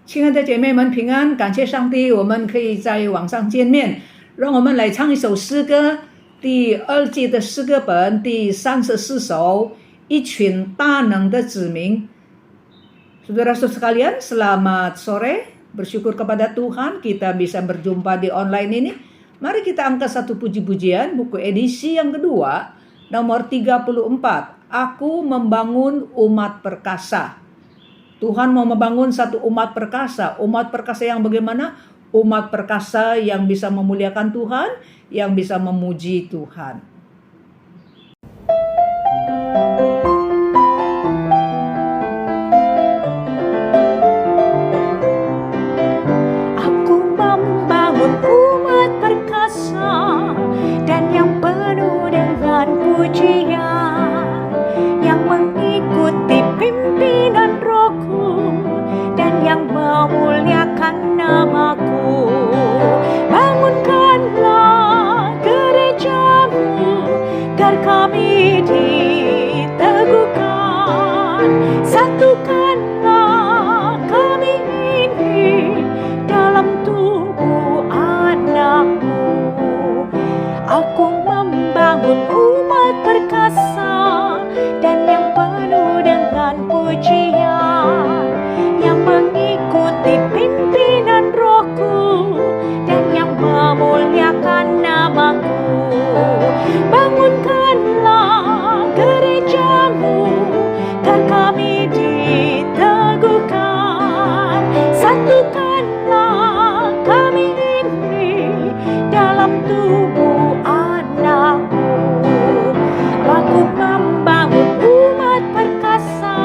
亲爱的姐妹们平安，感谢上帝，我们可以在网上见面。让我们来唱一首诗歌，第2季的诗歌本第34首，一群大能的子民。Saudara-saudara sekalian, selamat sore. Bersyukur kepada Tuhan kita bisa berjumpa di online ini. Mari kita angkat satu puji-pujian, buku edisi yang kedua, nomor 34. Aku membangun umat perkasa. Tuhan mau membangun satu umat perkasa. Umat perkasa yang bagaimana? Umat perkasa yang bisa memuliakan Tuhan, yang bisa memuji Tuhan. Aku membangun umat perkasa dan yang penuh dengan pujian, yang mengikuti pimpinan Rohku dan yang memuliakan namaku. Bangunkanlah gerejamu, agar kami diteguhkan. Satukanlah kami ini dalam tubuh anakmu. Aku membangun umat perkasa dan yang penuh dengan pujian, yang mengikuti pimpinan Rohku dan yang memuliakan namaku. Bangunkanlah gerejamu, agar kami diteguhkan. Satukanlah kami ini dalam tubuh anakmu. Aku membangun umat perkasa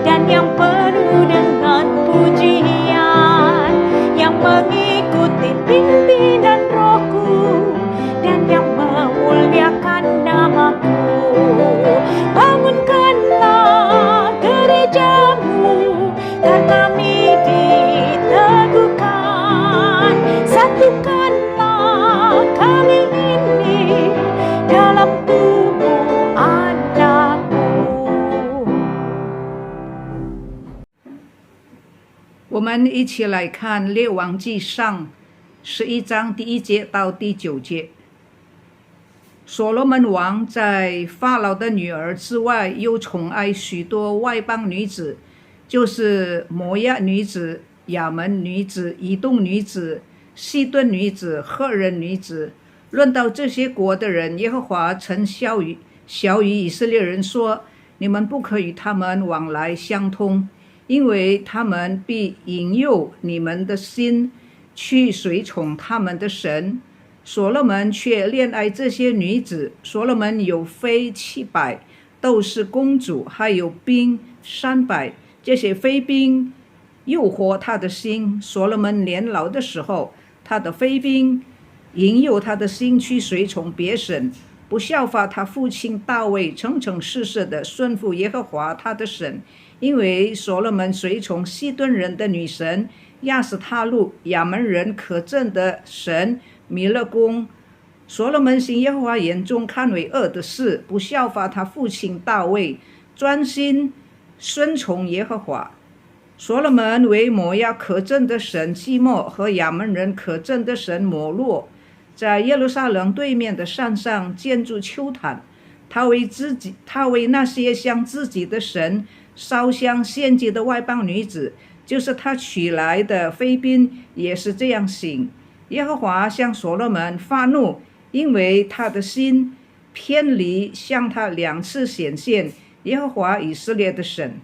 dan yang penuh dengan pujian, yang mengikuti pimpinan Rohku dan yang memuliakan namaku. Bangunkanlah gerejamu, agar kami diteguhkan. Satukanlah kami ini dalam tubuh anakmu. 我们一起来看列王纪上11章第1节到第9节。所罗门王在法老的女儿之外，又宠爱许多外邦女子，就是摩押女子、亚门女子、以东女子、西顿女子、赫人女子。论到这些国的人，耶和华曾晓谕以色列人说：你们不可与他们往来相通，因为他们必引诱你们的心去随从他们的神。所罗门却恋爱这些女子。所罗门有妃700，都是公主，还有兵300。这些妃兵诱惑他的心。所罗门年老的时候，他的妃兵引诱他的心去随从别神，不效法他父亲大卫，诚诚实实的顺服耶和华他的神。因为所罗门随从西顿人的女神亚斯他路，亚门人可憎的神弥勒公。所罗门行耶和华眼中看为恶的事，不效法他父亲大卫，专心顺从耶和华。所罗门为摩押可憎的神基莫和亚门人可憎的神摩洛，在耶路撒冷对面的山上建筑丘坛。他为那些向自己的神烧香献祭的外邦女子，就是他娶来的妃嫔，也是这样行。耶和华向所罗门发怒，因为他的心偏离，向他2次显现，耶和华以色列的神。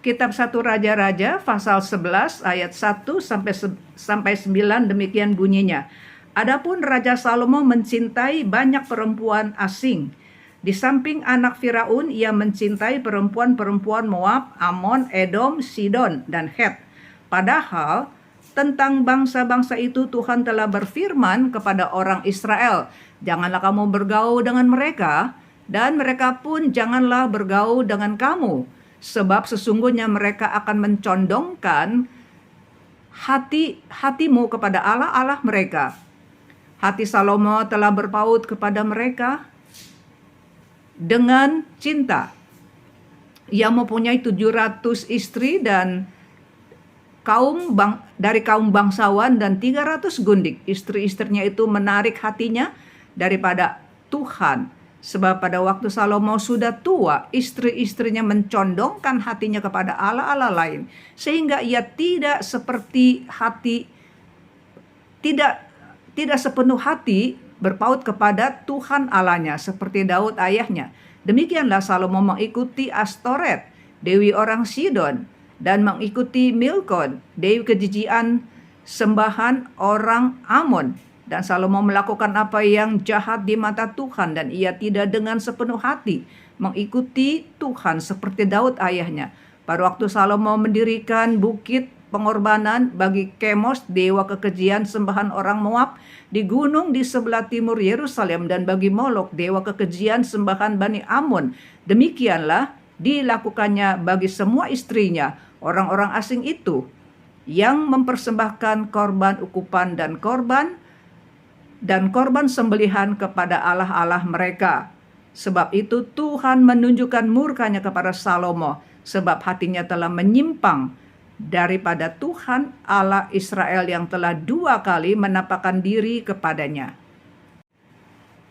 Kitab 1 Raja-Raja pasal 11 ayat 1 sampai 9 demikian bunyinya. Adapun Raja Salomo mencintai banyak perempuan asing. Di samping anak Firaun, ia mencintai perempuan-perempuan Moab, Amon, Edom, Sidon, dan Het. Padahal tentang bangsa-bangsa itu Tuhan telah berfirman kepada orang Israel, janganlah kamu bergaul dengan mereka, dan mereka pun janganlah bergaul dengan kamu, sebab sesungguhnya mereka akan mencondongkan hatimu kepada Allah-Allah mereka. Hati Salomo telah berpaut kepada mereka dengan cinta. Ia mempunyai 700 istri dan dari kaum bangsawan dan 300 gundik. Istri-istrinya itu menarik hatinya daripada Tuhan. Sebab pada waktu Salomo sudah tua, istri-istrinya mencondongkan hatinya kepada allah-allah lain. Sehingga ia tidak sepenuh hati berpaut kepada Tuhan Allahnya seperti Daud ayahnya. Demikianlah Salomo mengikuti Astoret, dewi orang Sidon, dan mengikuti Milkon, dewi kejijian sembahan orang Amon. Dan Salomo melakukan apa yang jahat di mata Tuhan, dan ia tidak dengan sepenuh hati mengikuti Tuhan seperti Daud ayahnya. Pada waktu Salomo mendirikan bukit pengorbanan bagi Kemos, dewa kekejian sembahan orang Moab, di gunung di sebelah timur Yerusalem, dan bagi Molok, dewa kekejian sembahan Bani Amon. Demikianlah dilakukannya bagi semua istrinya, orang-orang asing itu, yang mempersembahkan korban ukupan dan korban sembelihan kepada allah-allah mereka. Sebab itu Tuhan menunjukkan murkanya kepada Salomo, sebab hatinya telah menyimpang daripada Tuhan Allah Israel yang telah 2 kali menampakkan diri kepadanya.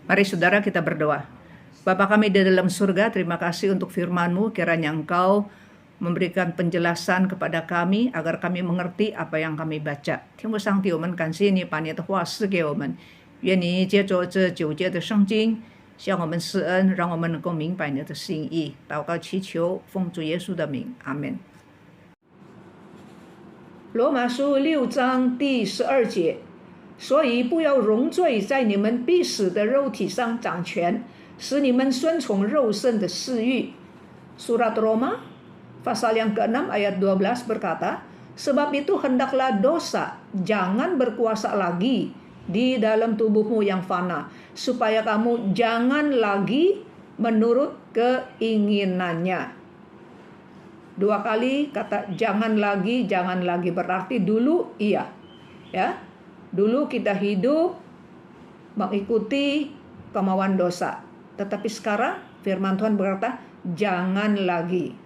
Mari saudara kita berdoa. Bapa kami di dalam surga, terima kasih untuk firman-Mu. Kiranya Engkau memberikan penjelasan kepada kami agar kami mengerti apa yang kami baca. 天父上帝，我们感谢你把你的话赐给我们，愿你借着这9节的圣经向我们施恩，让我们能够明白你的心意。祷告祈求，奉主耶稣的名，阿门。罗马书6章第12节，所以不要容罪在你们必死的肉体上掌权，使你们顺从肉身的私欲。Surat Roma pasal yang ke-6 ayat 12 berkata, sebab itu hendaklah dosa jangan berkuasa lagi di dalam tubuhmu yang fana, supaya kamu jangan lagi menurut keinginannya. 2 kali kata jangan lagi berarti dulu iya, ya. Dulu kita hidup mengikuti kemauan dosa, tetapi sekarang firman Tuhan berkata jangan lagi.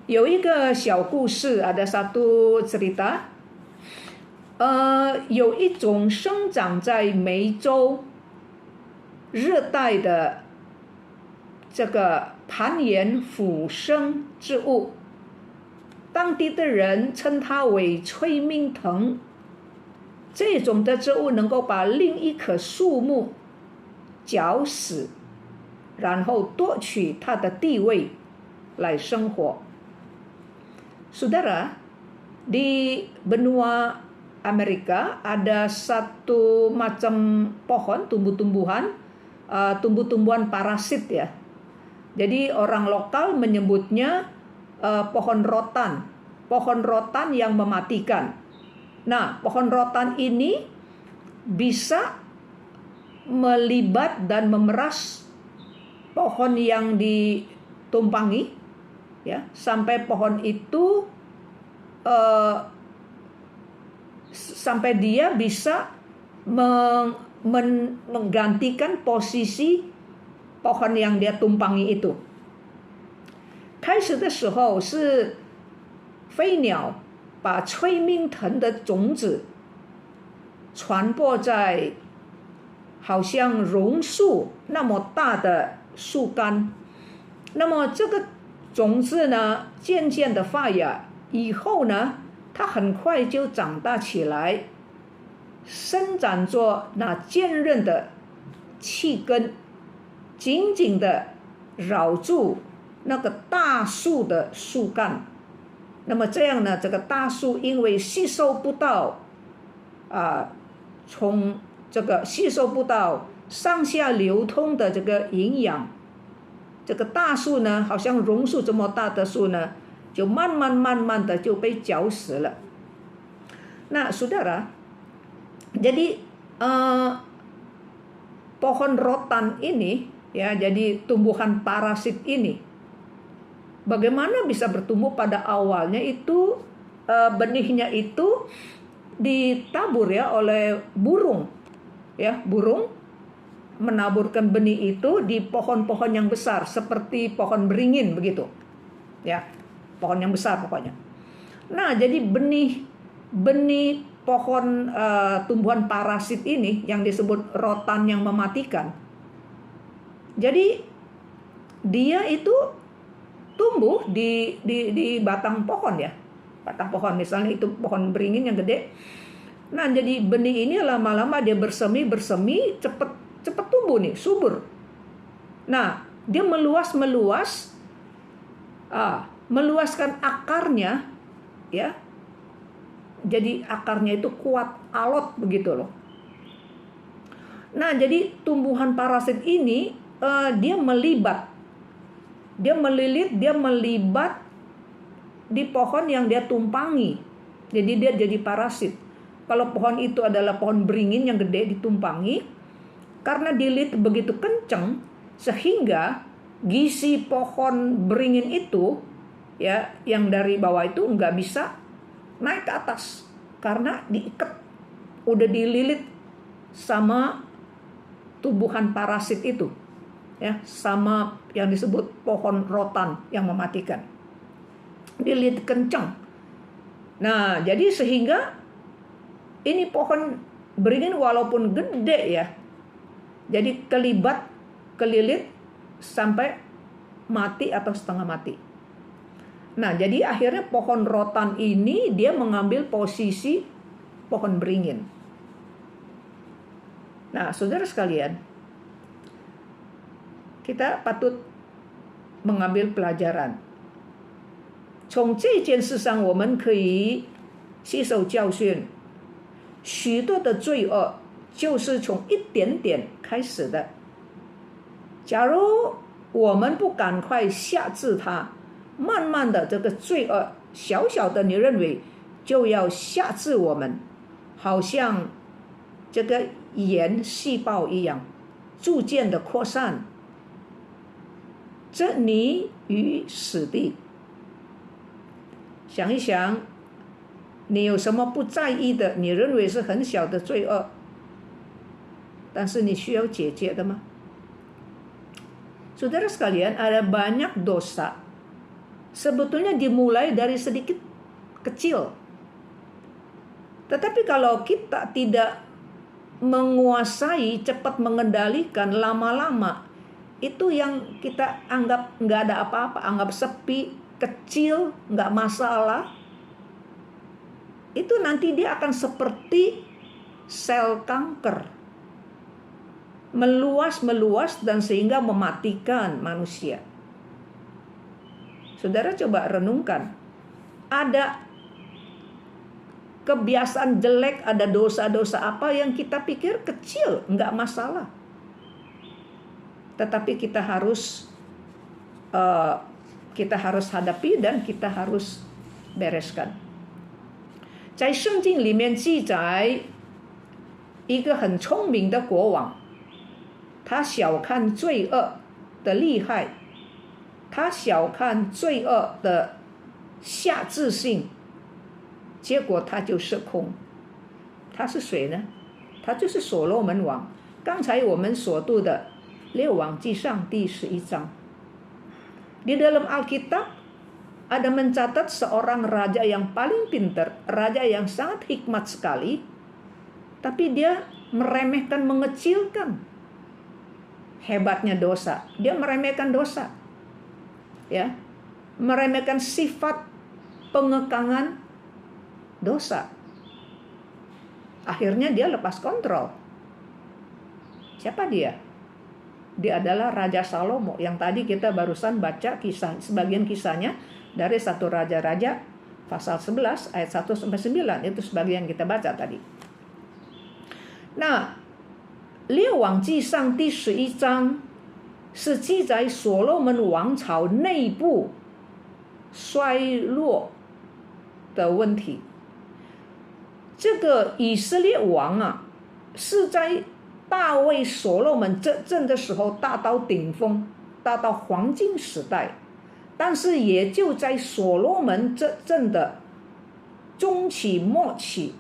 有一个小故事，ada satu cerita，有一种生长在美洲热带的这个盘岩腐生之物，当地的人称它为催命藤。这种的植物能够把另一棵树木绞死，然后夺取它的地位来生活。Saudara, di benua Amerika ada satu macam pohon, tumbuh-tumbuhan parasit ya. Jadi orang lokal menyebutnya pohon rotan yang mematikan. Nah, pohon rotan ini bisa melibat dan memeras pohon yang ditumpangi, ya, sampai pohon itu sampai dia bisa menggantikan posisi pohon yang dia tumpangi itu. 开始的时候是飞鸟把催命藤的种子传播在好像榕树那么大的树干，那么这个种子呢渐渐的发芽以后呢，它很快就长大起来，伸展着那坚韧的气根，紧紧的绕住那个大树的树干。那么这样呢，这个大树因为吸收不到上下流通的这个营养，这个大树呢，好像榕树这么大的树呢，就慢慢的就被绞死了。Nah, saudara, jadi pohon rotan ini, ya, jadi tumbuhan parasit ini, bagaimana bisa bertumbuh? Pada awalnya itu benihnya itu ditabur ya oleh burung, ya, burung menaburkan benih itu di pohon-pohon yang besar seperti pohon beringin begitu. Ya, pohon yang besar pokoknya. Nah, jadi benih pohon tumbuhan parasit ini yang disebut rotan yang mematikan. Jadi dia itu tumbuh di batang pohon ya. Batang pohon misalnya itu pohon beringin yang gede. Nah, jadi benih ini lama-lama dia bersemi cepat tumbuh nih, subur. Nah, dia meluaskan akarnya ya. Jadi akarnya itu kuat, alot begitu loh. Nah, jadi tumbuhan parasit ini dia melibat. Dia melibat di pohon yang dia tumpangi. Jadi dia jadi parasit. Kalau pohon itu adalah pohon beringin yang gede ditumpangi, karena dililit begitu kencang sehingga gizi pohon beringin itu ya yang dari bawah itu nggak bisa naik ke atas karena diikat, udah dililit sama tumbuhan parasit itu ya, sama yang disebut pohon rotan yang mematikan, dililit kencang. Nah, jadi sehingga ini pohon beringin walaupun gede ya, jadi kelilit sampai mati atau setengah mati. Nah, jadi akhirnya pohon rotan ini dia mengambil posisi pohon beringin. Nah, saudara sekalian, kita patut mengambil pelajaran. 从这件事上我们可以吸收教训，许多的罪恶就是从一点点开始的。假如我们不赶快下治它，慢慢的这个罪恶小小的你认为就要下治我们，好像这个炎细胞一样逐渐的扩散，这你于死地。想一想，你有什么不在意的，你认为是很小的罪恶，但是你需要解决的吗？ Saudara sekalian, ada banyak dosa sebetulnya dimulai dari sedikit kecil. Tetapi kalau kita tidak menguasai, cepat mengendalikan, lama-lama itu yang kita anggap nggak ada apa-apa, anggap sepi, kecil, nggak masalah. Itu nanti dia akan seperti sel kanker. Meluas dan sehingga mematikan manusia. Saudara coba renungkan. Ada kebiasaan jelek, ada dosa-dosa apa yang kita pikir kecil, nggak masalah. Tetapi kita harus hadapi dan kita harus bereskan. 在圣经里面记载一个很聪明的国王，他小看罪恶的厉害，他小看罪恶的下至性，结果他就失控。他是谁呢？他就是所罗门王。刚才我们所读的列王纪上第11章。Di dalam Alkitab ada mencatat seorang raja yang paling pintar, raja yang sangat hikmat sekali, tapi dia meremehkan, mengecilkan hebatnya dosa. Dia meremehkan dosa. Ya. Meremehkan sifat pengekangan dosa. Akhirnya dia lepas kontrol. Siapa dia? Dia adalah Raja Salomo yang tadi kita barusan baca sebagian kisahnya dari 1 Raja-Raja pasal 11 ayat 1 sampai 9. Itu sebagian kita baca tadi. Nah, 列王纪上第11章是记载所罗门王朝内部衰落的问题。这个以色列王啊，是在大卫所罗门执政的时候大到顶峰，大到黄金时代。但是也就在所罗门执政的中期末期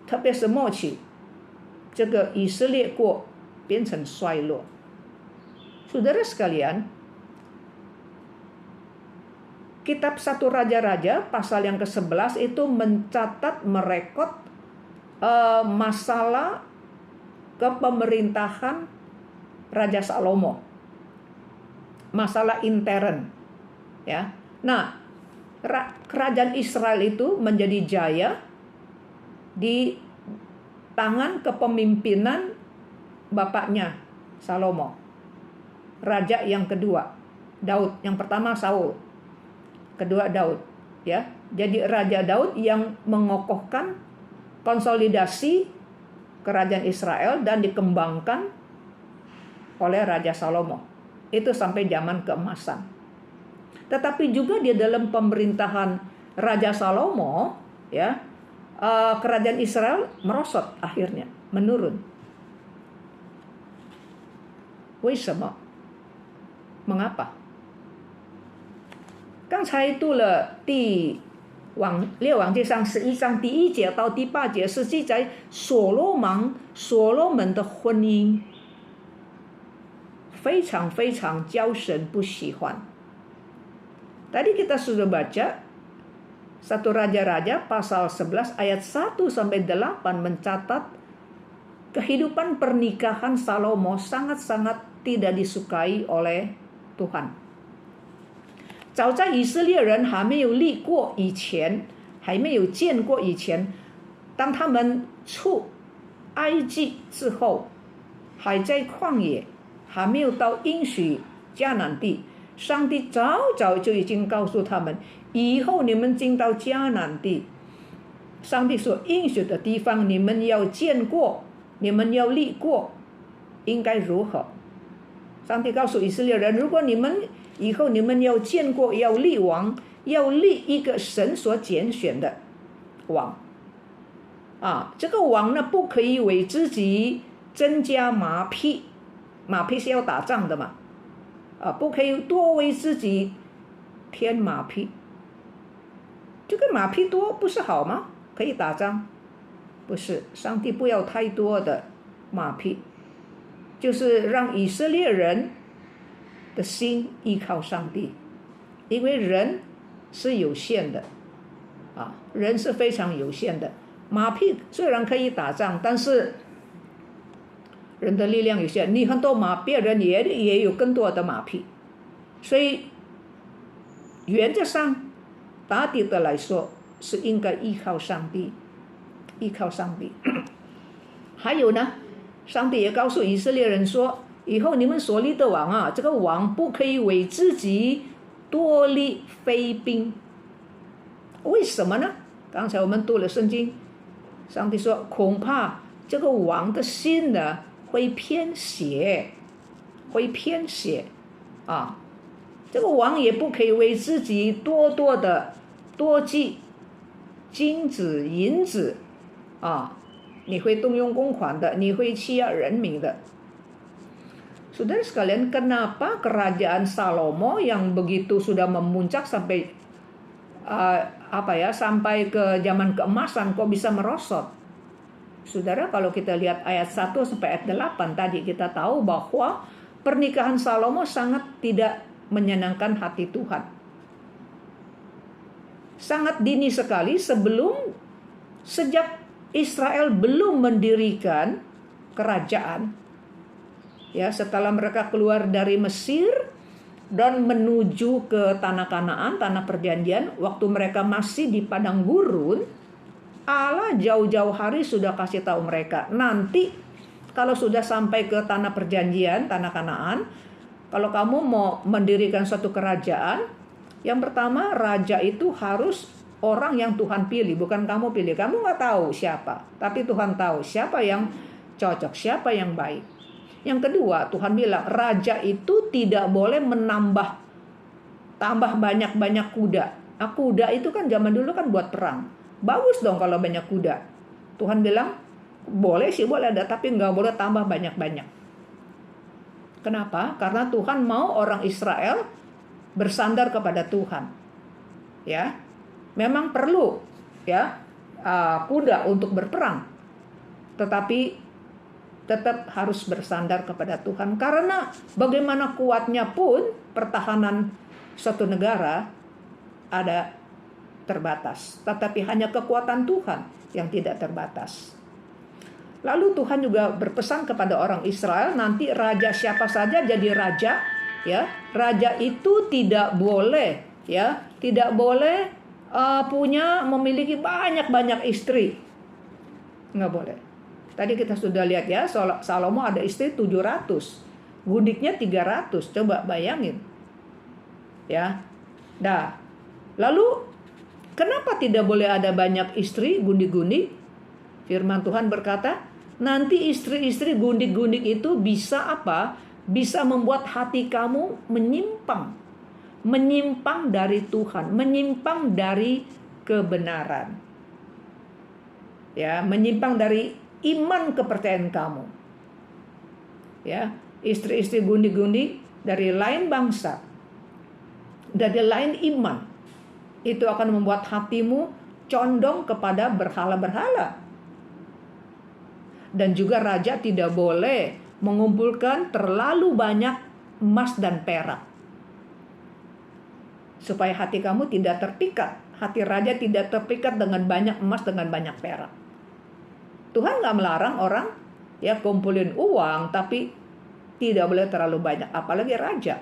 特别是末期，这个以色列国变成衰落。Saudara sekalian, kitab 1 Raja-Raja pasal yang ke-11 itu mencatat, merekod masalah kepemerintahan Raja Salomo. Masalah intern, ya. Nah, kerajaan Israel itu menjadi jaya di tangan kepemimpinan bapaknya Salomo. Raja yang kedua, Daud. Yang pertama Saul, kedua Daud, ya. Jadi Raja Daud yang mengokohkan konsolidasi kerajaan Israel dan dikembangkan oleh Raja Salomo. Itu sampai zaman keemasan. Tetapi juga di dalam pemerintahan Raja Salomo, ya, kerajaan Israel merosot akhirnya, menurun. 为什么? Mengapa? 刚才读了列王记上11章第1节到第8节，是记载所罗门的婚姻非常非常叫神不喜欢。Tadi kita sudah baca 1 Raja-Raja pasal 11 ayat 1 sampai 8 mencatat kehidupan pernikahan Salomo sangat-sangat tidak disukai oleh Tuhan. 早在以色列人还没有立过以前，还没有见过以前，当他们出埃及之后，还在旷野，还没有到应许迦南地，上帝早早就已经告诉他们，以后你们进到迦南地，上帝所应许的地方，你们要见过，你们要立过，应该如何？上帝告诉以色列人，如果你们以后你们要见过，要立王，要立一个神所拣选的王啊，这个王呢不可以为自己增加马匹，马匹是要打仗的嘛，不可以多为自己添马匹。这个马匹多不是好吗？可以打仗？不是，上帝不要太多的马匹，就是让以色列人的心依靠上帝，因为人是有限的人是非常有限的。马匹虽然可以打仗，但是人的力量有限，你很多马，别人也有更多的马匹，所以原则上大体的来说是应该依靠上帝，依靠上帝。还有呢，上帝也告诉以色列人说，以后你们所立的王这个王不可以为自己多立妃嫔。为什么呢？刚才我们读了圣经，上帝说恐怕这个王的心呢会偏邪，会偏邪这个王也不可以为自己多积金子银子你会动用公款的，你会欺压人民的。Saudara sekalian, kenapa kerajaan Salomo yang begitu sudah memuncak sampai sampai ke zaman keemasan kok bisa merosot? Saudara, kalau kita lihat ayat 1 sampai ayat 8 tadi, kita tahu bahwa pernikahan Salomo sangat tidak menyenangkan hati Tuhan. Sangat dini sekali sejak Israel belum mendirikan kerajaan, ya, setelah mereka keluar dari Mesir dan menuju ke tanah Kanaan, tanah perjanjian, waktu mereka masih di padang gurun, Allah jauh-jauh hari sudah kasih tahu mereka, nanti kalau sudah sampai ke tanah perjanjian, tanah Kanaan, kalau kamu mau mendirikan suatu kerajaan, yang pertama raja itu harus orang yang Tuhan pilih, bukan kamu pilih. Kamu nggak tahu siapa, tapi Tuhan tahu siapa yang cocok, siapa yang baik. Yang kedua, Tuhan bilang raja itu tidak boleh tambah banyak-banyak kuda. Kuda itu kan zaman dulu kan buat perang. Bagus dong kalau banyak kuda. Tuhan bilang boleh sih, boleh ada, tapi nggak boleh tambah banyak-banyak. Kenapa? Karena Tuhan mau orang Israel bersandar kepada Tuhan. Ya, memang perlu ya kuda untuk berperang, tetapi tetap harus bersandar kepada Tuhan. Karena bagaimana kuatnya pun pertahanan suatu negara ada terbatas. Tetapi hanya kekuatan Tuhan yang tidak terbatas. Lalu Tuhan juga berpesan kepada orang Israel, nanti raja siapa saja jadi raja, ya. Raja itu tidak boleh, ya, tidak boleh memiliki banyak-banyak istri. Nggak boleh. Tadi kita sudah lihat ya, Salomo ada istri 700, gundiknya 300. Coba bayangin. Ya. Nah, lalu kenapa tidak boleh ada banyak istri gundik-gundik? Firman Tuhan berkata, nanti istri-istri gundik-gundik itu bisa apa? Bisa membuat hati kamu menyimpang. Menyimpang dari Tuhan, menyimpang dari kebenaran. Ya, menyimpang dari iman kepercayaan kamu. Ya, istri-istri gundik-gundik dari lain bangsa, dari lain iman, itu akan membuat hatimu condong kepada berhala-berhala. Dan juga raja tidak boleh mengumpulkan terlalu banyak emas dan perak, supaya hati kamu tidak terpikat. Hati raja tidak terpikat dengan banyak emas, dengan banyak perak. Tuhan nggak melarang orang ya kumpulin uang, tapi tidak boleh terlalu banyak, apalagi raja.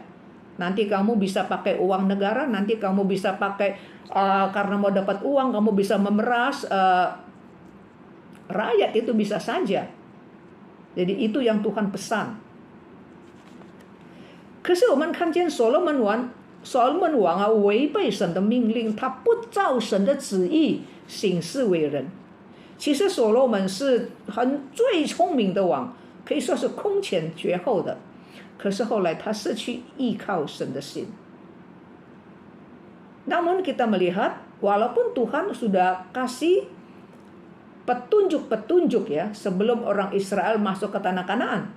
Nanti kamu bisa pakai uang negara, nanti kamu bisa pakai karena mau dapat uang, kamu bisa memeras rakyat, itu bisa saja. Jadi itu yang Tuhan pesan. 可是我们看见所罗门王啊，违背神的命令，他不照神的旨意行事为人。其实所罗门是最聪明的王，可以说是空前绝后的。可是后来他失去依靠神的心。Namun kita melihat, walaupun Tuhan sudah kasih petunjuk-petunjuk ya sebelum orang Israel masuk ke tanah Kanaan,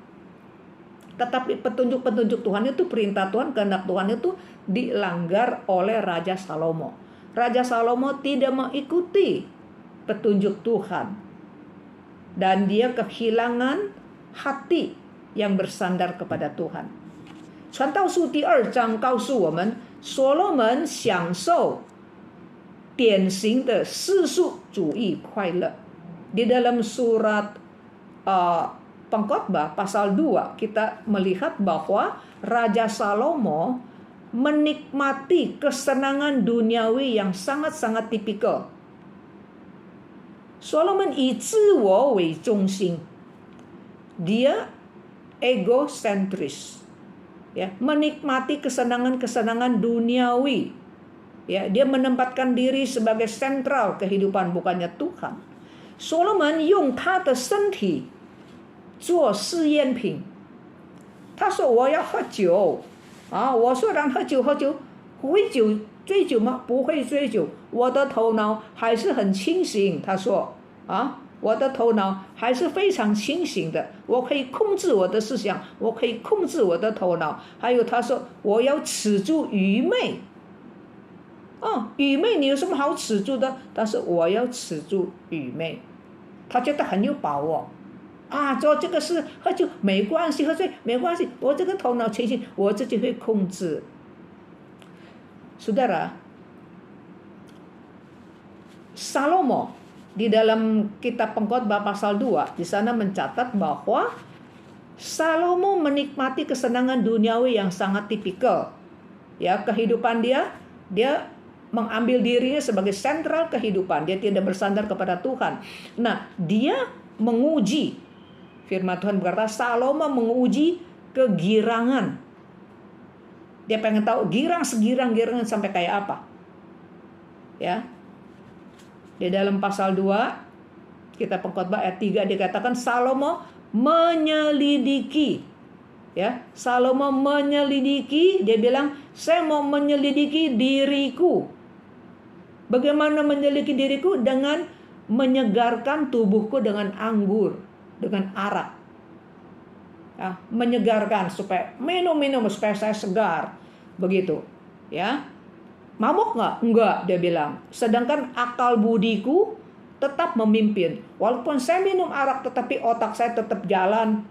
tetapi petunjuk-petunjuk Tuhan itu, perintah Tuhan, kehendak Tuhan itu dilanggar oleh Raja Salomo. Raja Salomo tidak mengikuti petunjuk Tuhan, dan dia kehilangan hati yang bersandar kepada Tuhan. 传道书第2章告诉我们，所罗门享受典型的世俗主义快乐。Di dalam surat Pengkhotbah pasal 2 kita melihat bahwa Raja Salomo menikmati kesenangan duniawi yang sangat-sangat tipikal. Solomon 以自我为中心， dia egosentris, ya, menikmati kesenangan-kesenangan duniawi, ya, dia menempatkan diri sebagai sentral kehidupan, bukannya Tuhan. Solomon 用他的身体做试验品，他说我要喝酒啊，我虽然喝酒，会醉酒吗？不会醉酒，我的头脑还是很清醒。他说啊，我的头脑还是非常清醒的，我可以控制我的思想，我可以控制我的头脑。还有他说我要止住愚昧。愚昧你有什么好止住的？但是我要止住愚昧。他觉得很有把握做这个事，喝酒没关系，喝醉没关系，我这个头脑清醒，我自己会控制。Saudara, Salomo di dalam kitab Pengkhotbah pasal 2 di sana mencatat bahwa Salomo menikmati kesenangan duniawi yang sangat tipikal. Ya, kehidupan dia mengambil dirinya sebagai sentral kehidupan. Dia tidak bersandar kepada Tuhan. Nah, dia menguji, firman Tuhan berkata, Salomo menguji kegirangan. Dia pengen tahu girang-girangan sampai kayak apa. Ya. Di dalam pasal 2 kita Pengkhotbah ayat 3 dikatakan Salomo menyelidiki. Ya, Salomo menyelidiki, dia bilang, saya mau menyelidiki diriku. Bagaimana menyelidiki diriku? Dengan menyegarkan tubuhku dengan anggur, dengan arak. Ya, menyegarkan supaya minum supaya saya segar, begitu. Ya, mabuk nggak? Enggak, dia bilang. Sedangkan akal budiku tetap memimpin. Walaupun saya minum arak, tetapi otak saya tetap jalan,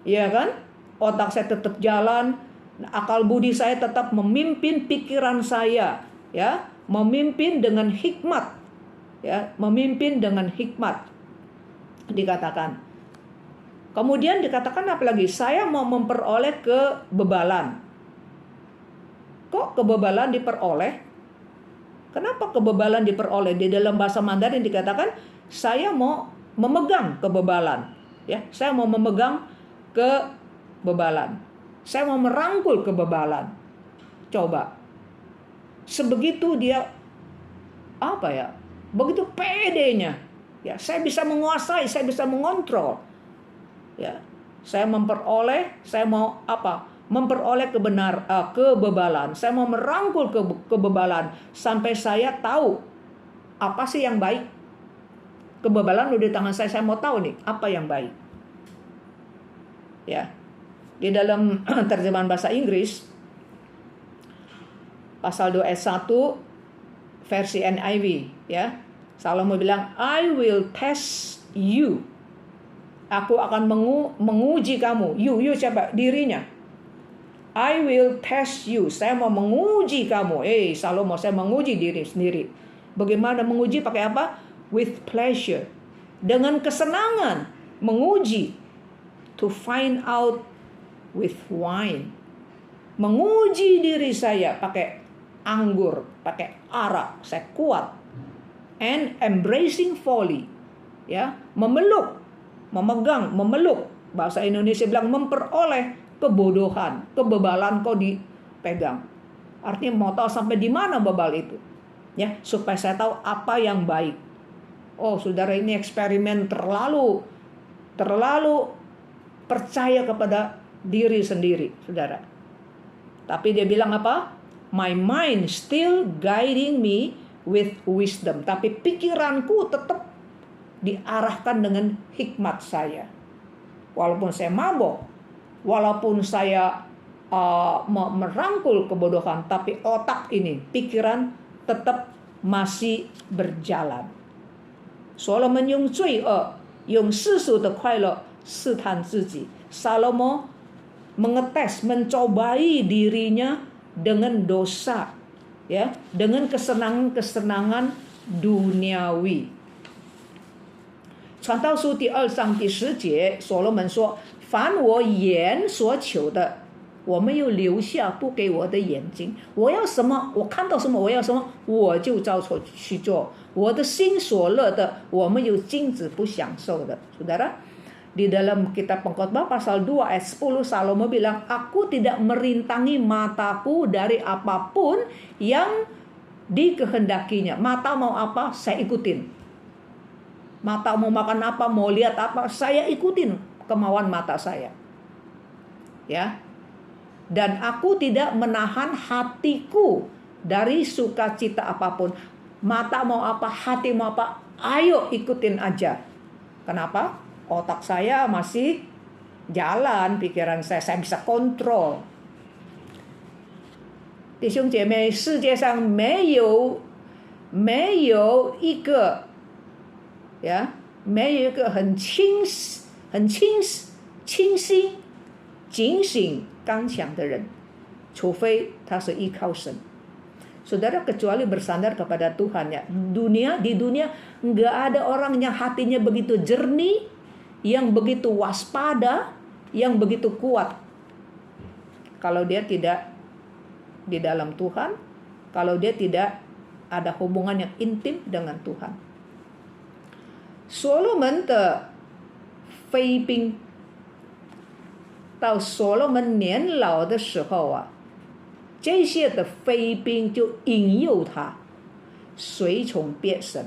ya kan? Otak saya tetap jalan, akal budi saya tetap memimpin pikiran saya, ya, memimpin dengan hikmat, ya, memimpin dengan hikmat. Dikatakan. Kemudian dikatakan apa lagi? Saya mau memperoleh kebebalan. Kok kebebalan diperoleh? Kenapa kebebalan diperoleh? Di dalam bahasa Mandarin dikatakan saya mau memegang kebebalan, ya. Saya mau memegang kebebalan. Saya mau merangkul kebebalan. Coba. Sebegitu dia apa ya? Begitu pedenya. Ya, saya bisa menguasai, saya bisa mengontrol. Ya, saya memperoleh, saya mau apa? Memperoleh kebebalan. Saya mau merangkul kebebalan sampai saya tahu apa sih yang baik. Kebebalan udah di tangan saya mau tahu nih apa yang baik. Ya. Di dalam terjemahan bahasa Inggris pasal 2 ayat 1 versi NIV, ya. Salomo bilang, I will test you. Aku akan menguji kamu. You siapa? Dirinya. I will test you. Saya mau menguji kamu. Salomo, saya menguji diri sendiri. Bagaimana menguji? Pakai apa? With pleasure. Dengan kesenangan. Menguji. To find out with wine. Menguji diri saya pakai anggur, pakai arak. Saya kuat. And embracing folly. Ya, memeluk. Memegang, memeluk. Bahasa Indonesia bilang memperoleh kebodohan, kebebalan kau dipegang. Artinya mau tahu sampai di mana bebal itu. Ya, supaya saya tahu apa yang baik. Oh, saudara, ini eksperimen terlalu percaya kepada diri sendiri, saudara. Tapi dia bilang apa? My mind still guiding me with wisdom. Tapi pikiranku tetap diarahkan dengan hikmat saya. Walaupun saya mabok, walaupun saya merangkul kebodohan, tapi otak ini, pikiran tetap masih berjalan. Solomon 用罪恶，用世俗的快乐试探自己. Salomo mengetes, mencobai dirinya dengan dosa, ya, dengan kesenangan-kesenangan duniawi. 传道书第2章第10节，所罗门说：“凡我眼所求的，我没有留下不给我的眼睛。我要什么，我看到什么，我要什么，我就照着去做。我的心所乐的，我没有禁止不享受的。” Saudara, di dalam kitab Pengkhotbah pasal 2 ayat 10, Salomo bilang, aku tidak merintangi mataku dari apapun yang dikehendakinya. Mata mau apa, saya ikutin. Mata mau makan apa, mau lihat apa, saya ikutin kemauan mata saya. Ya. Dan aku tidak menahan hatiku dari sukacita apapun. Mata mau apa, hati mau apa, ayo ikutin aja. Kenapa? Otak saya masih jalan, pikiran saya bisa kontrol. 弟兄姐妹，世界上没有一个很清醒、警醒、刚强的人，除非他是依靠神。Saudara, kecuali bersandar kepada Tuhan, ya. Di dunia nggak ada orang yang hatinya begitu jernih, yang begitu waspada, yang begitu kuat. Kalau dia tidak di dalam Tuhan, kalau dia tidak ada hubungan yang intim dengan Tuhan. Solomon 的妃嫔，到所罗门年老的时候啊，这些的妃嫔就引诱他随从别神。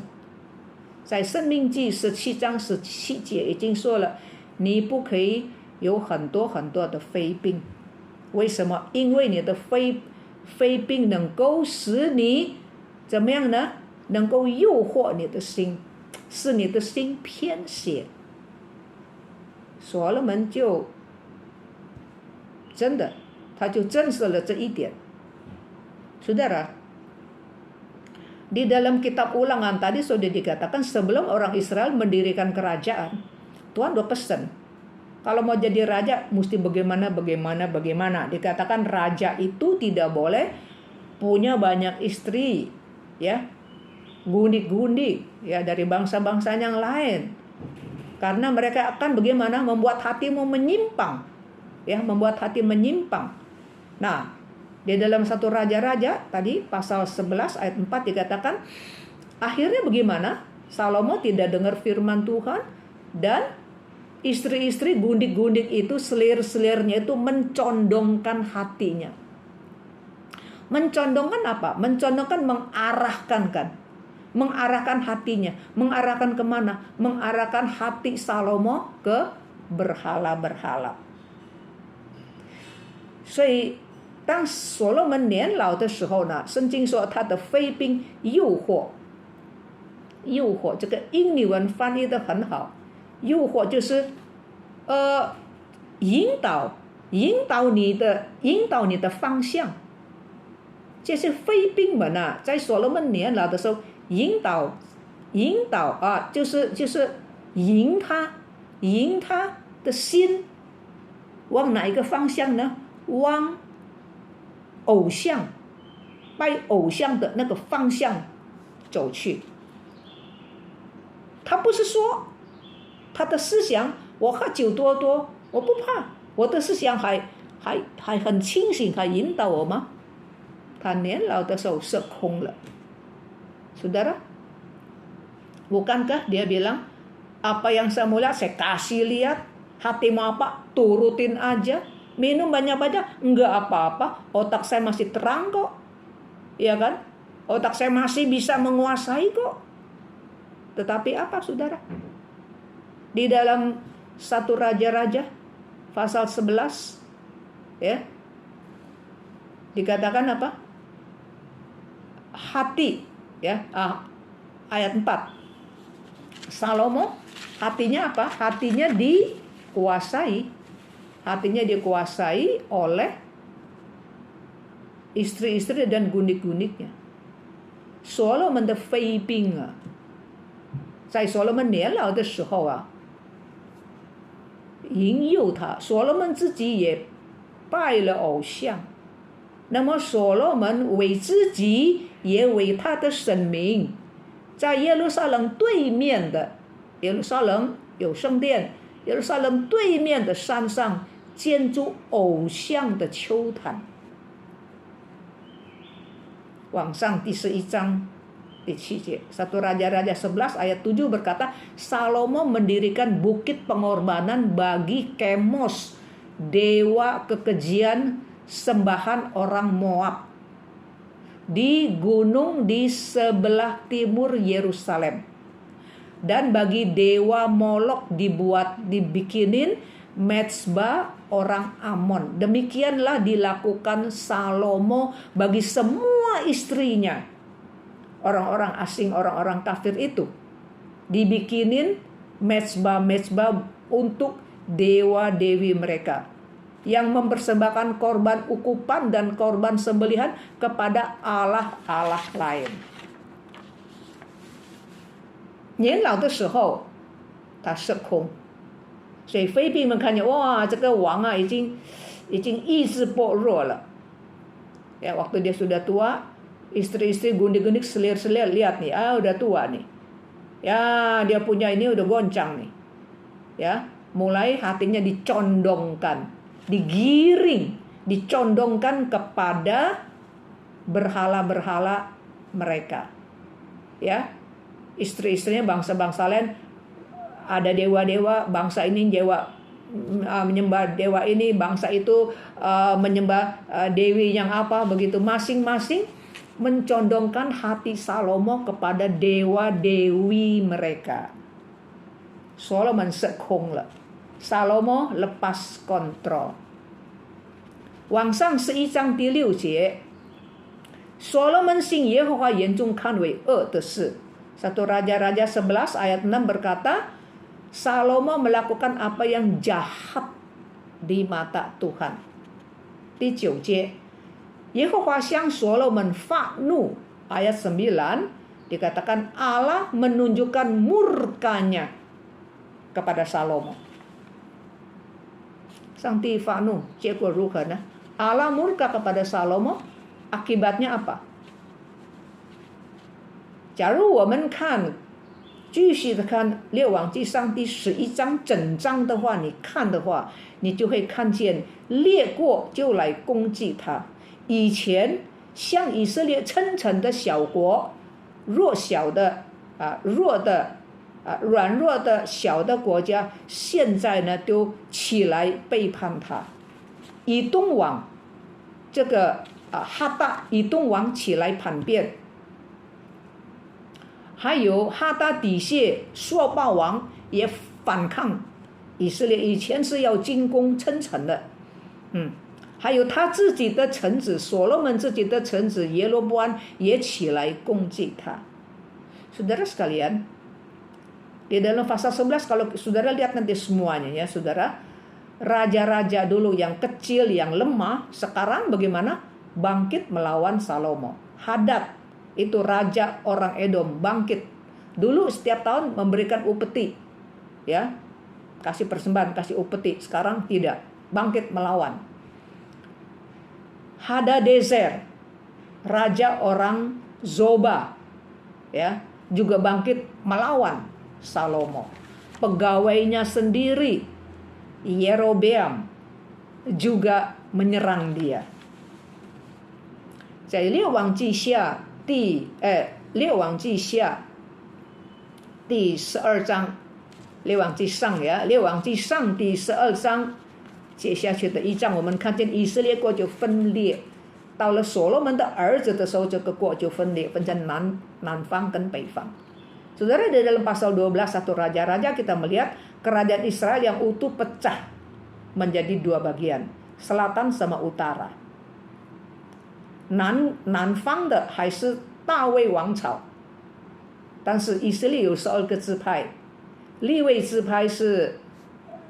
在申命记17章17节已经说了，你不可以有很多很多的妃嫔。为什么？因为你的妃嫔能够使你怎么样呢？能够诱惑你的心，使你的心偏邪。所罗门就真的，他就证实了这一点。Saudara, Di dalam kitab Ulangan tadi sudah dikatakan sebelum orang Israel mendirikan kerajaan, Tuhan udah pesan, kalau mau jadi raja mesti bagaimana. Dikatakan raja itu tidak boleh punya banyak istri, ya, gundik-gundik, ya, dari bangsa-bangsa yang lain. Karena mereka akan bagaimana membuat hatimu menyimpang, ya, membuat hati menyimpang. Nah, di dalam satu Raja-Raja tadi pasal 11 ayat 4 dikatakan akhirnya bagaimana? Salomo tidak dengar firman Tuhan dan istri-istri gundik-gundik itu selir-selirnya itu mencondongkan hatinya. Mencondongkan apa? Mencondongkan mengarahkan hatinya. Mengarahkan kemana? Mengarahkan hati Salomo ke berhala-berhala. 所以当所罗门年老的时候呢，圣经说他的妃嫔诱惑，这个英语文翻译得很好。诱惑就是引导你的方向。这些妃嫔们啊，在所罗门年老的时候引导啊，就是引他的心往哪一个方向呢？往偶像，拜偶像的那个方向走去。他不是说他的思想，我喝酒多，我不怕，我的思想还很清醒，还引导我吗？他年老的时候是空了。Saudara, bukankah dia bilang, apa yang saya mau lihat saya kasih lihat, hatimu apa turutin aja, minum banyak-banyak enggak apa-apa, otak saya masih terang kok, ya kan, otak saya masih bisa menguasai kok. Tetapi apa saudara, di dalam satu Raja-Raja pasal 11 ya dikatakan apa? Hati, ya, ayat 4. Salomo hatinya apa? Hatinya dikuasai oleh istri-istri dan gundik-gundiknya. Solomon 的妃嫔啊，在所罗门年老的时候啊，引诱他。所罗门自己也拜了偶像，那么所罗门为自己也为他的神明，在耶路撒冷对面的，耶路撒冷有圣殿，耶路撒冷对面的山上建筑偶像的丘坛。往上第11章第7节, 1 Raja-Raja 11 ayat 7 berkata, Salomo mendirikan bukit pengorbanan bagi Kemos, dewa kekejian sembahan orang Moab, di gunung di sebelah timur Yerusalem. Dan bagi dewa Molok dibikinin mezbah orang Amon. Demikianlah dilakukan Salomo bagi semua istrinya. Orang-orang asing, orang-orang kafir itu dibikinin mezbah untuk dewa-dewi mereka yang mempersembahkan korban ukupan dan korban sembelihan kepada allah-allah lain. 年老的时候他失控，所以妃嫔们看见，哇，这个王啊已经意志薄弱了。Ya, waktu dia sudah tua, istri-istri gundik-gundik selir-selir, lihat nih, udah tua nih. Ya, dia punya ini udah goncang nih. Ya, mulai hatinya dicondongkan, digiring, dicondongkan kepada berhala-berhala mereka. Ya, istri-istrinya bangsa-bangsa lain, ada dewa-dewa, bangsa ini menyembah dewa ini, bangsa itu menyembah dewi yang apa, begitu masing-masing mencondongkan hati Salomo kepada dewa-dewi mereka. Solomon sekong了, Salomo lepas kontrol. 往上11章第6节, 所罗门行耶和华眼中看为恶的事。 1 Raja-Raja 11 ayat 6 berkata, Salomo melakukan apa yang jahat di mata Tuhan. 第9节, 耶和华向所罗门发怒 ayat 9, dikatakan Allah menunjukkan murkanya kepada Salomo. 上帝发怒，结果如何呢？ Allah murka kepada Salomo, akibatnya apa？ 假如我们看继续的看列王纪上第11章整章的话，你看的话，你就会看见列国就来攻击他。以前像以色列称臣的小国，弱的小的国家，现在呢都起来背叛他。以东王这个哈达以东王起来叛变。还有哈达底谢朔巴王也反抗以色列，以前是要进攻称臣的，还有他自己的臣子所罗门自己的臣子耶罗波安也起来攻击他。Saudara sekalian, di dalam pasal 11 kalau saudara lihat nanti semuanya ya saudara, raja-raja dulu yang kecil yang lemah sekarang bagaimana? Bangkit melawan Salomo. Hadad itu raja orang Edom bangkit. Dulu setiap tahun memberikan upeti, ya, kasih persembahan, kasih upeti. Sekarang tidak, bangkit melawan. Hadadezer, raja orang Zoba, ya, juga bangkit melawan Salomo. Pegawainya sendiri, Yerobeam, juga menyerang dia. 在列王记下列王记下第12章，列王记上呀，列王记上第12章，接下去的一章，我们看见以色列国就分裂。到了所罗门的儿子的时候，这个国就分裂，分成南方跟北方。Saudara, di dalam pasal 12 satu raja-raja kita melihat kerajaan Israel yang utuh pecah menjadi dua bagian, selatan sama utara. 南方的还是大卫王朝，但是以色列有12个支派，利未支派是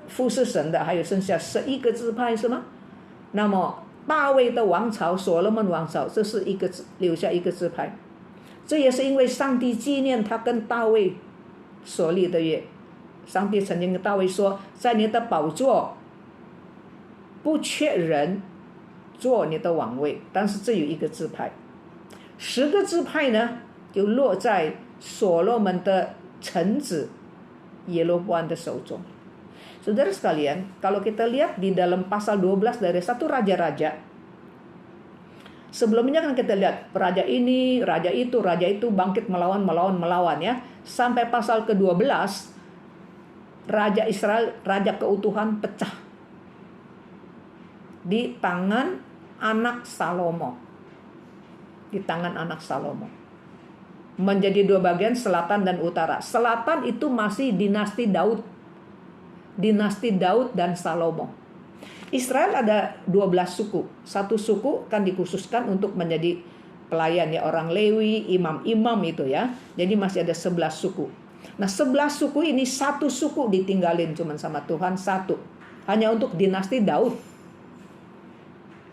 服侍神的，还有剩下11个支派是吗？那么大卫的王朝所罗门王朝，这是留下一个支派。这也是因为上帝纪念他跟大卫所立的约。上帝曾经跟大卫说，在你的宝座不缺人做你的王位，但是这有一个支派。10个支派呢就落在所罗门的臣子耶罗波安的手中。Saudara sekalian, kalau kita lihat di dalam pasal 12 dari satu raja-raja, sebelumnya kan kita lihat raja ini, raja itu bangkit melawan ya. Sampai pasal ke-12, raja Israel, raja keutuhan pecah di tangan anak Salomo. Di tangan anak Salomo. Menjadi dua bagian, selatan dan utara. Selatan itu masih dinasti Daud. Dinasti Daud dan Salomo. Israel ada 12 suku. Satu suku kan dikhususkan untuk menjadi pelayan ya, orang Lewi, imam-imam itu ya. Jadi masih ada 11 suku. Nah 11 suku ini satu suku ditinggalin cuman sama Tuhan, satu. Hanya untuk dinasti Daud.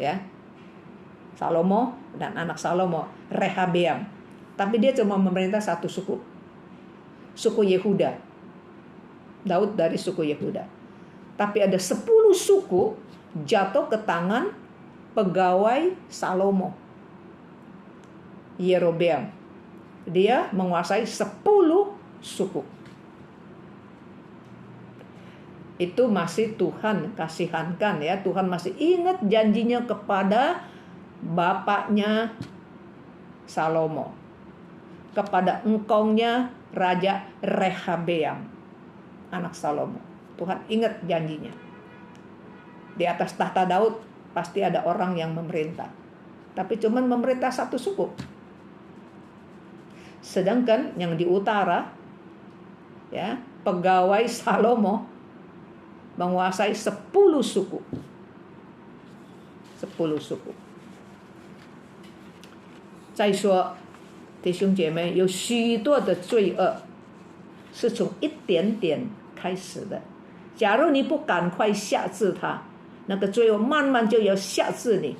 Ya. Salomo dan anak Salomo, Rehabeam. Tapi dia cuma memerintah satu suku. Suku Yehuda. Daud dari suku Yehuda. Tapi ada 10 suku jatuh ke tangan pegawai Salomo, Yerobeam. Dia menguasai 10 suku. Itu masih Tuhan kasihankan ya. Tuhan masih ingat janjinya kepada bapaknya Salomo, kepada engkongnya Raja Rehabeam, anak Salomo. Tuhan ingat janjinya. Di atas tahta Daud pasti ada orang yang memerintah, tapi cuman memerintah satu suku. Sedangkan yang di utara ya, pegawai Salomo menguasai 10 suku. 10 suku. 再说，弟兄姐妹，有许多的罪恶是从一点点开始的。假如你不赶快下治它，那个罪恶慢慢就要下治你，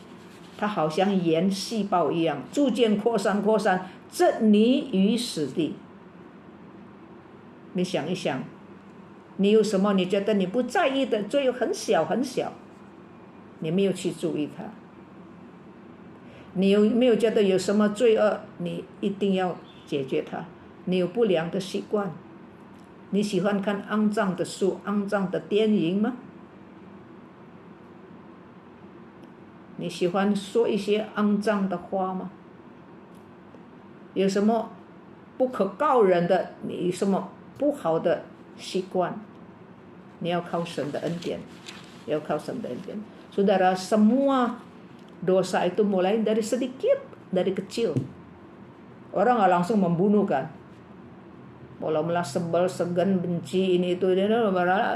它好像盐细胞一样，逐渐扩散，置你于死地。你想一想，你有什么你觉得你不在意的罪很小很小，你没有去注意它？你有没有觉得有什么罪恶你一定要解决它？你有不良的习惯，你喜欢看肮脏的书、肮脏的电影吗？你喜欢说一些肮脏的话吗？有什么不可告人的？你有什么不好的习惯？你要靠神的恩典，要靠神的恩典。Saudara, semua dosa itu mulai dari sedikit, dari kecil. Orang nggak langsung membunuh kan? Mula-mula sebel, segan, benci, ini itu, dia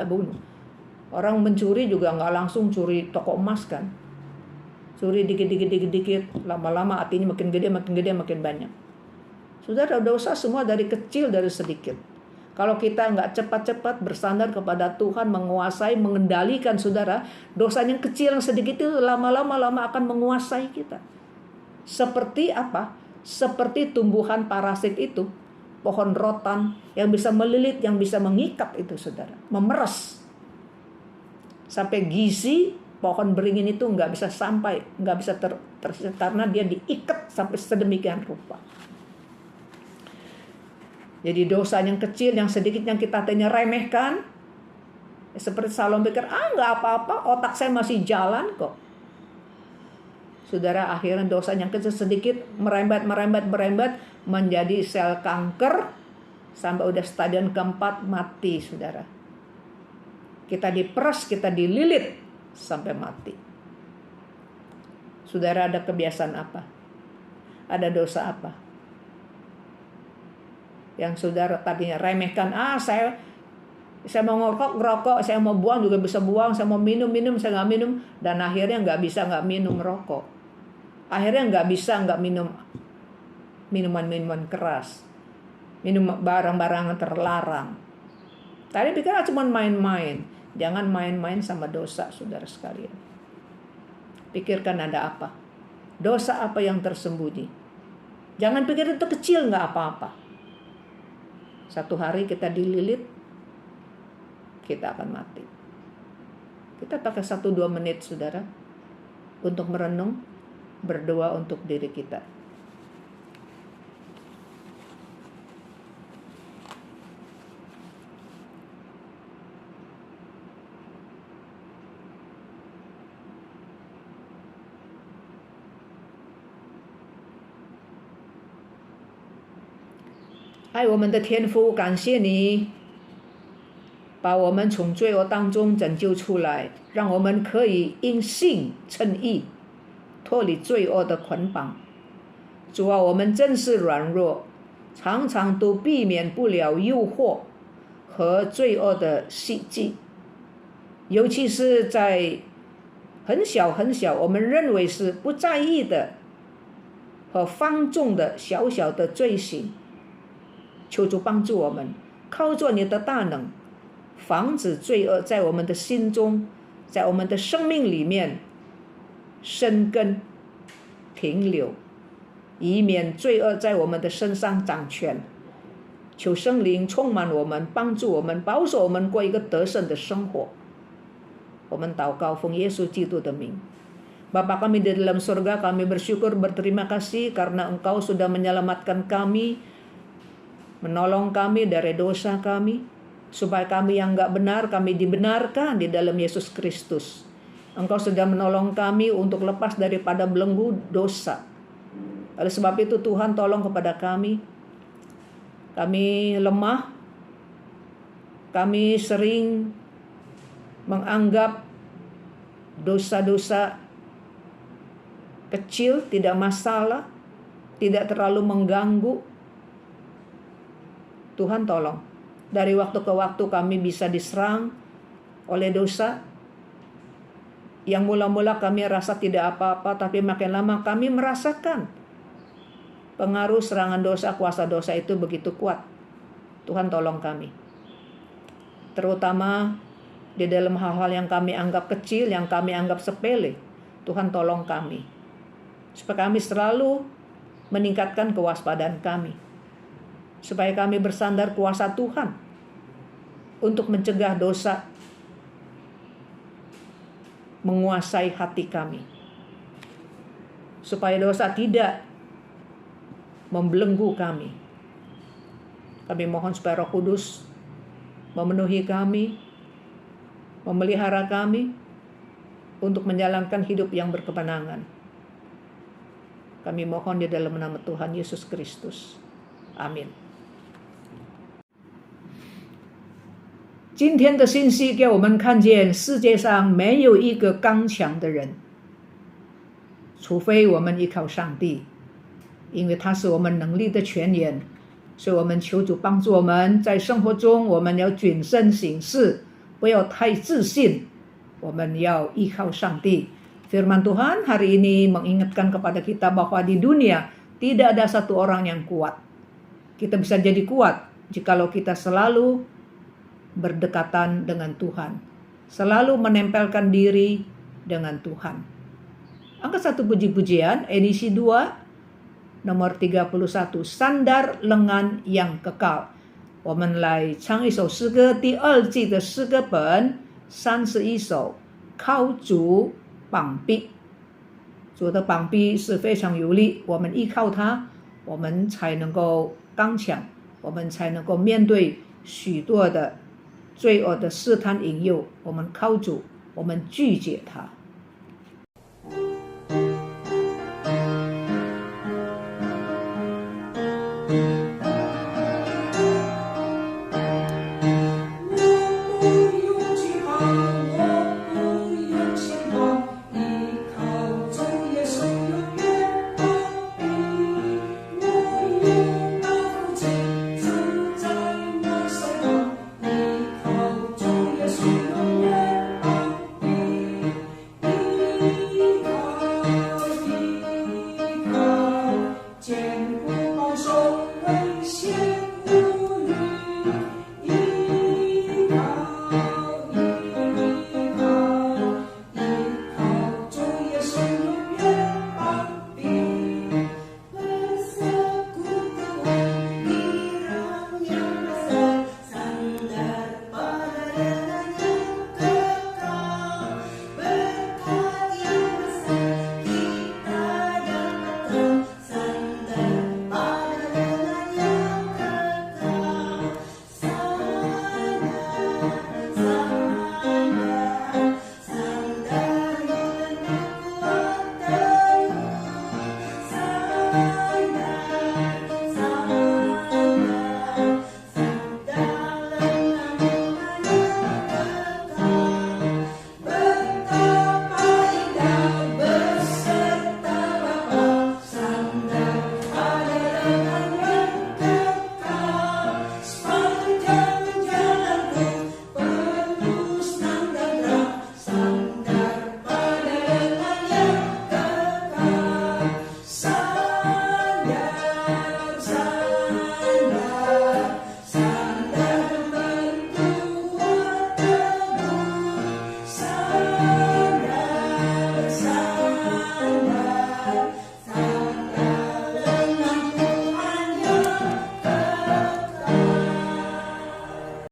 bunuh. Orang mencuri juga nggak langsung curi toko emas kan? Curi dikit, lama-lama hatinya makin gede, makin banyak. Saudara, dosa semua dari kecil, dari sedikit. Kalau kita nggak cepat-cepat bersandar kepada Tuhan, menguasai, mengendalikan, saudara, dosa yang kecil, yang sedikit itu lama-lama akan menguasai kita. Seperti apa? Seperti tumbuhan parasit itu, pohon rotan yang bisa melilit, yang bisa mengikat itu, saudara, memeras. Sampai gizi pohon beringin itu nggak bisa sampai, nggak bisa karena dia diikat sampai sedemikian rupa. Jadi dosa yang kecil, yang sedikit, yang kita tanya remehkan, seperti Salom pikir, nggak apa-apa, otak saya masih jalan kok. Saudara, akhirnya dosa yang kecil sedikit merembat menjadi sel kanker, sampai udah stadion keempat mati, saudara. Kita diperas, kita dililit sampai mati. Saudara, ada kebiasaan apa? Ada dosa apa yang saudara tadinya remehkan? Saya mau ngerokok, saya mau buang juga bisa buang, saya mau minum, saya nggak minum, dan akhirnya nggak bisa nggak minum rokok, akhirnya nggak bisa nggak minum minuman keras, minum barang-barang terlarang. Tadi pikir cuma main-main. Jangan main-main sama dosa, saudara sekalian. Pikirkan ada apa, dosa apa yang tersembunyi. Jangan pikir itu kecil, nggak apa-apa. Satu hari kita dililit, kita akan mati. Kita pakai 1-2 menit, saudara, untuk merenung, berdoa untuk diri kita.爱我们的天父，感谢你把我们从罪恶当中拯救出来，让我们可以因信称义，脱离罪恶的捆绑。主啊，我们真是软弱，常常都避免不了诱惑和罪恶的袭击，尤其是在很小我们认为是不在意的和放纵的小的罪行。求主帮助我们，靠着你的大能，防止罪恶在我们的心中，在我们的生命里面生根停留，以免罪恶在我们的身上掌权。求圣灵充满我们，帮助我们，保守我们过一个得胜的生活。我们祷告奉耶稣基督的名。Bapa kami di dalam surga, kami bersyukur, berterima kasih karena Engkau sudah menyelamatkan kami, menolong kami dari dosa kami, supaya kami yang enggak benar, kami dibenarkan di dalam Yesus Kristus. Engkau sudah menolong kami untuk lepas daripada belenggu dosa. Oleh sebab itu Tuhan, tolong kepada kami. Kami lemah, kami sering menganggap dosa-dosa kecil tidak masalah, tidak terlalu mengganggu. Tuhan tolong, dari waktu ke waktu kami bisa diserang oleh dosa yang mula-mula kami rasa tidak apa-apa, tapi makin lama kami merasakan pengaruh serangan dosa, kuasa dosa itu begitu kuat. Tuhan tolong kami, terutama di dalam hal-hal yang kami anggap kecil, yang kami anggap sepele. Tuhan tolong kami supaya kami selalu meningkatkan kewaspadaan kami, supaya kami bersandar kuasa Tuhan untuk mencegah dosa menguasai hati kami, supaya dosa tidak membelenggu kami. Kami mohon supaya Roh Kudus memenuhi kami, memelihara kami untuk menjalankan hidup yang berkemenangan. Kami mohon di dalam nama Tuhan Yesus Kristus. Amin. 今天的信息给我们看见，世界上没有一个刚强的人，除非我们依靠上帝，因为他是我们能力的泉源。所以我们求主帮助我们，在生活中我们要谨慎行事，不要太自信，我们要依靠上帝。Firman Tuhan hari ini mengingatkan kepada kita bahwa di dunia tidak ada satu orang yang kuat. Kita bisa jadi kuat jikalau kita selalu berdekatan dengan Tuhan, selalu menempelkan diri dengan Tuhan. Angkat satu puji-pujian, edisi 2, nomor 31, Sandar Lengan yang Kekal. 我们来唱一首诗歌，第2季的诗歌本31首，靠主膀臂。主的膀臂是非常有力，我们依靠它，我们才能够刚强，我们才能够面对许多的罪恶的试探引诱。我们靠主，我们拒绝它。